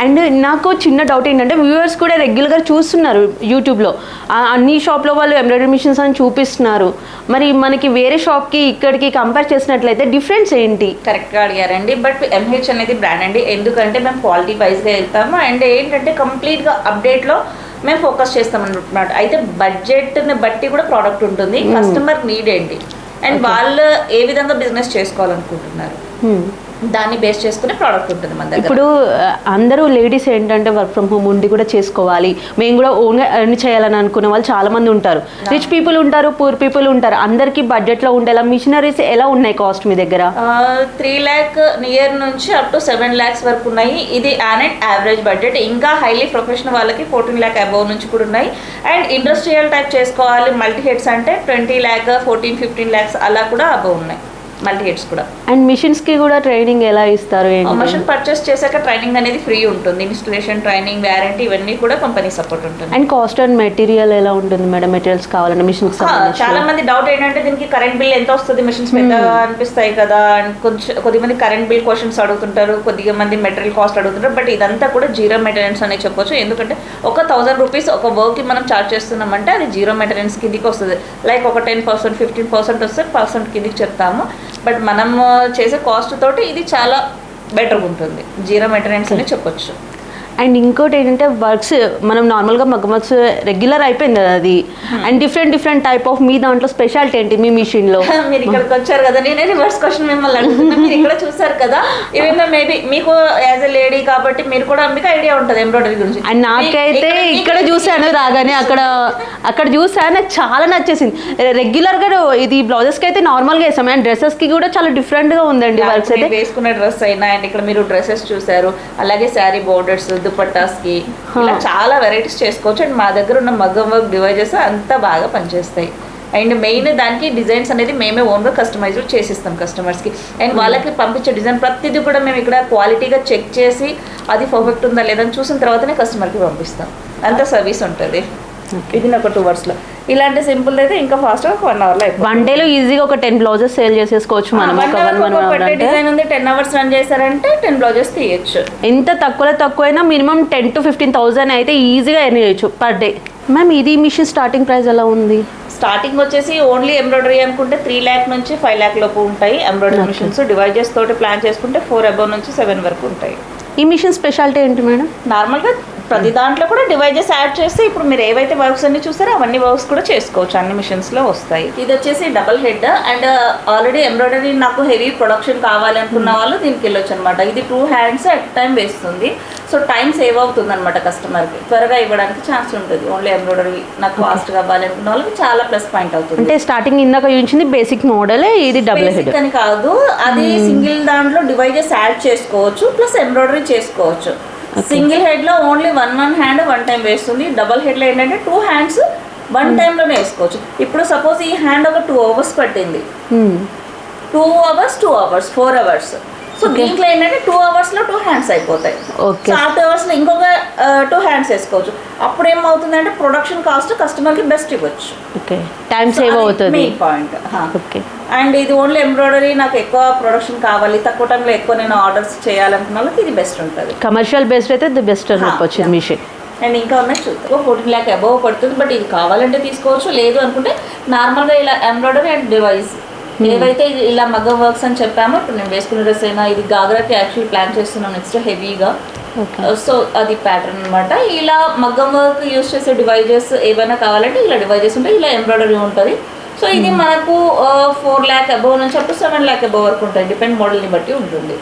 And నాకు చిన్న doubt ఏంటంటే వ్యూవర్స్ కూడా రెగ్యులర్గా చూస్తున్నారు యూట్యూబ్లో, అన్ని షాప్లో వాళ్ళు ఎంబ్రాయిడరీ మిషన్స్ అని చూపిస్తున్నారు. మరి మనకి వేరే షాప్కి ఇక్కడికి కంపేర్ చేసినట్లయితే డిఫరెన్స్ ఏంటి? కరెక్ట్గా అడిగారండి. బట్ ఎంహెచ్ అనేది బ్రాండ్ అండి, ఎందుకంటే మేము క్వాలిటీ వైజ్గా వెళ్తాము అండ్ ఏంటంటే కంప్లీట్గా అప్డేట్లో మేము ఫోకస్ చేస్తాం అన్నమాట. అయితే బడ్జెట్ని బట్టి కూడా ప్రోడక్ట్ ఉంటుంది, కస్టమర్ నీడ్ ఏంటి అండ్ వాళ్ళు ఏ విధంగా బిజినెస్ చేసుకోవాలనుకుంటున్నారు దాన్ని బేస్ చేసుకునే ప్రోడక్ట్ ఉంటుంది మన దగ్గర. ఇప్పుడు అందరూ లేడీస్ ఏంటంటే వర్క్ ఫ్రమ్ హోమ్ ఉండి కూడా చేసుకోవాలి, మేము కూడా ఓన్గా ఎర్న్ చేయాలని అనుకునే వాళ్ళు చాలా మంది ఉంటారు. రిచ్ పీపుల్ ఉంటారు, పూర్ పీపుల్ ఉంటారు. అందరికీ బడ్జెట్లో ఉండేలా మిషనరీస్ ఎలా ఉన్నాయి కాస్ట్ మీ దగ్గర? 3 lakh నియర్ నుంచి అప్ టు 7 lakhs వరకు ఉన్నాయి. ఇది యావరేజ్ బడ్జెట్. ఇంకా హైలీ ప్రొఫెషనల్ వాళ్ళకి 14 lakh అబౌవ్ నుంచి కూడా ఉన్నాయి. అండ్ ఇండస్ట్రియల్ టైప్ చేసుకోవాలి మల్టీ హెడ్స్ అంటే 20 lakh 14-15 lakhs అలా కూడా అబౌవ్ ఉన్నాయి మల్టీ హెడ్స్ కూడా. అండ్ మిషన్స్కి కూడా ట్రైనింగ్ ఎలా ఇస్తారు? మిషన్ పర్చేస్ చేశాక ట్రైనింగ్ అనేది ఫ్రీ ఉంటుంది. ఇన్స్టలేషన్, ట్రైనింగ్, వారంటీ ఇవన్నీ కూడా కంపెనీ సపోర్ట్ ఉంటుంది. అండ్ కాస్ట్ అండ్ మెటీరియల్ ఎలా ఉంటుంది మేడం? మెటీరియల్స్ కావాలంటే మిషన్స్ చాలా మంది డౌట్ ఏంటంటే దీనికి కరెంట్ బిల్ ఎంత వస్తుంది, మిషన్స్ పెద్దగా అనిపిస్తాయి కదా అండ్ కొద్దిమంది కరెంట్ బిల్ క్వశ్చన్స్ అడుగుతుంటారు, కొద్దిగా మంది మెటీరియల్ కాస్ట్ అడుగుతుంటారు. బట్ ఇదంతా కూడా జీరో మెయింటెనెన్స్ అనే చెప్పొచ్చు. ఎందుకంటే ఒక 1000 rupees ఒక వర్క్కి మనం చార్జ్ చేస్తున్నామంటే అది జీరో మెయింటెనెన్స్ కిందికి వస్తుంది. లైక్ ఒక 10% 15% వస్తే పర్సెంట్ కిందికి చెప్తాము. బట్ మనం చేసే కాస్ట్ తోటి ఇది చాలా బెటర్గా ఉంటుంది, జీరో మెయింటెనెన్స్ అని చెప్పొచ్చు. అండ్ ఇంకోటి ఏంటంటే వర్క్స్ మనం నార్మల్గా మగ్గం వర్క్స్ రెగ్యులర్ అయిపోయింది కదా అది. అండ్ డిఫరెంట్ టైప్ ఆఫ్ మీ దాంట్లో స్పెషాలిటీ ఏంటి మీ మిషన్లో? మీరు ఇక్కడికి వచ్చారు కదా, నేనే రివర్స్ క్వశ్చన్ మిమ్మల్ని అడుగుతున్నా. మీరు ఇక్కడ చూసారు కదా, ఈవెన్ మేబీ మీకు యాజ్ ఎ లేడీ కాబట్టి మీరు కూడా మీకు ఐడియా ఉంటుంది ఎంబ్రాయిడరీ గురించి. అండ్ నాకైతే ఇక్కడ చూసాను రాగానే అక్కడ చూసాను, నాకు చాలా నచ్చేసింది. రెగ్యులర్గా ఇది బ్లౌజెస్కి అయితే నార్మల్గా వేసాం అండ్ డ్రెస్సెస్కి కూడా చాలా డిఫరెంట్గా ఉందండి వర్క్స్ అయితే. వేసుకున్న డ్రెస్ అయినా అండ్ ఇక్కడ మీరు డ్రెస్సెస్ చూసారు, అలాగే శారీ బోర్డర్స్, దుపట్టాస్కి ఇలా చాలా వెరైటీస్ చేసుకోవచ్చు. అండ్ మా దగ్గర ఉన్న మగ్గం వర్క్ డివైజెస్ అంతా బాగా పనిచేస్తాయి. అండ్ మెయిన్ దానికి డిజైన్స్ అనేది మేమే ఓన్గా కస్టమైజ్ చేసిస్తాం కస్టమర్స్కి. అండ్ వాళ్ళకి పంపించే డిజైన్ ప్రతిదీ కూడా మేము ఇక్కడ క్వాలిటీగా చెక్ చేసి అది పర్ఫెక్ట్ ఉందా లేదని చూసిన తర్వాతనే కస్టమర్కి పంపిస్తాం. అంత సర్వీస్ ఉంటుంది. ఇది ఒక 2 hours లో. ఇలాంటి సింపుల్ అయితే ఇంకా ఫాస్ట్గా 1 hour లో అయిపోతుంది. 1 day ఈజీగా ఒక 10 బ్లౌజెస్ సేల్ చేసేసుకోవచ్చు మనం. డిజైన్ ఉంది 10 hours రన్ చేశారంటే 10 బ్లౌజెస్ తీయచ్చు. ఎంత తక్కువైనా మినిమం 10,000 to 15,000 అయితే ఈజీగా ఎర్న్ చేయొచ్చు పర్ డే. మ్యామ్ ఇది మిషన్ స్టార్టింగ్ ప్రైస్ ఎలా ఉంది? స్టార్టింగ్ వచ్చేసి ఓన్లీ ఎంబ్రాయిడరీ అనుకుంటే 3 lakh నుంచి 5 lakh లోపు ఉంటాయి ఎంబ్రాయిడరీ మిషన్స్. డివైజెస్ తోటి ప్లాన్ చేసుకుంటే 4 above నుంచి 7 వరకు ఉంటాయి. ఈ మిషన్ స్పెషాలిటీ ఏంటి మేడం? నార్మల్గా ప్రతి దాంట్లో కూడా డివైజెస్ యాడ్ చేస్తే ఇప్పుడు మీరు ఏవైతే వర్క్స్ అన్ని చూసారో అవన్నీ వర్క్స్ కూడా చేసుకోవచ్చు, అన్ని మిషన్స్లో వస్తాయి. ఇది వచ్చేసి double head and already embroidery నాకు హెవీ ప్రొడక్షన్ కావాలి అనుకున్న వాళ్ళు దీనికి వెళ్ళొచ్చు అనమాట. ఇది 2 hands అట్ టైం వేస్తుంది. సో టైం సేవ్ అవుతుంది అనమాట కస్టమర్కి, త్వరగా ఇవ్వడానికి ఛాన్స్ ఉంటుంది. ఓన్లీ ఎంబ్రాయిడరీ నాకు ఫాస్ట్ కావాలి అనుకున్న వాళ్ళకి చాలా ప్లస్ పాయింట్ అవుతుంది. అంటే స్టార్టింగ్ ఇందాక చూపించింది బేసిక్ మోడల్, ఇది డబుల్ హెడ్ అని కాదు, అది సింగిల్ దాంట్లో డివైజెస్ యాడ్ చేసుకోవచ్చు ప్లస్ ఎంబ్రాయిడరీ చేసుకోవచ్చు. సింగిల్ హెడ్ లో ఓన్లీ 1 hand 1 time వేస్తుంది. డబల్ హెడ్ లో ఏంటంటే 2 hands 1 time లోనే వేసుకోవచ్చు. ఇప్పుడు సపోజ్ ఈ హ్యాండ్ ఒక 2 hours పట్టింది, 2 hours 2 hours 4 hours. సో దీంట్లో ఏంటంటే 2 hours లో 2 hands అయిపోతాయి. సో ఆ 2 hours లో ఇంకొక 2 hands వేసుకోవచ్చు. అప్పుడు ఏమవుతుందంటే ప్రొడక్షన్ కాస్ట్ కస్టమర్ కి బెస్ట్ ఇవ్వచ్చు. టైం సేవ్ అవుతుంది, మెయిన్ పాయింట్. అండ్ ఇది ఓన్లీ ఎంబ్రాయిడరీ నాకు ఎక్కువ ప్రొడక్షన్ కావాలి, తక్కువ టైంలో ఎక్కువ నేను ఆర్డర్స్ చేయాలనుకున్న వాళ్ళకి ఇది బెస్ట్ ఉంటుంది. కమర్షియల్ బేస్డ్ అయితే ఇది బెస్ట్ అని చెప్పొచ్చు మిషన్. అండ్ ఇంకా ఉన్నాయి చూద్దాం. 14 lakh అబౌవ్ పడుతుంది. బట్ ఇది కావాలంటే తీసుకోవచ్చు, లేదు అనుకుంటే నార్మల్గా ఇలా ఎంబ్రాయిడరీ అండ్ డివైస్ ఏవైతే ఇలా మగ్గం వర్క్స్ అని చెప్పామో ఇప్పుడు నేను వేసుకున్న డ్రెస్ అయినా ఇది గాగ్రాకి యాక్చువల్లీ ప్లాన్ చేస్తున్నాం నెక్స్ట్ హెవీగా. సో అది ప్యాటర్న్ అనమాట. ఇలా మగ్గం వర్క్ యూస్ చేసే డివైజెస్ ఏవైనా కావాలంటే ఇలా డివైజెస్ ఉంటాయి, ఇలా ఎంబ్రాయిడరీ ఉంటుంది. సో ఇది మనకు 4 lakh అబౌవ్ నుంచి అప్ టు 7 lakh అబౌవ్ వరకు ఉంటాయి, డిపెండ్ మోడల్ని బట్టి ఉంటుంది.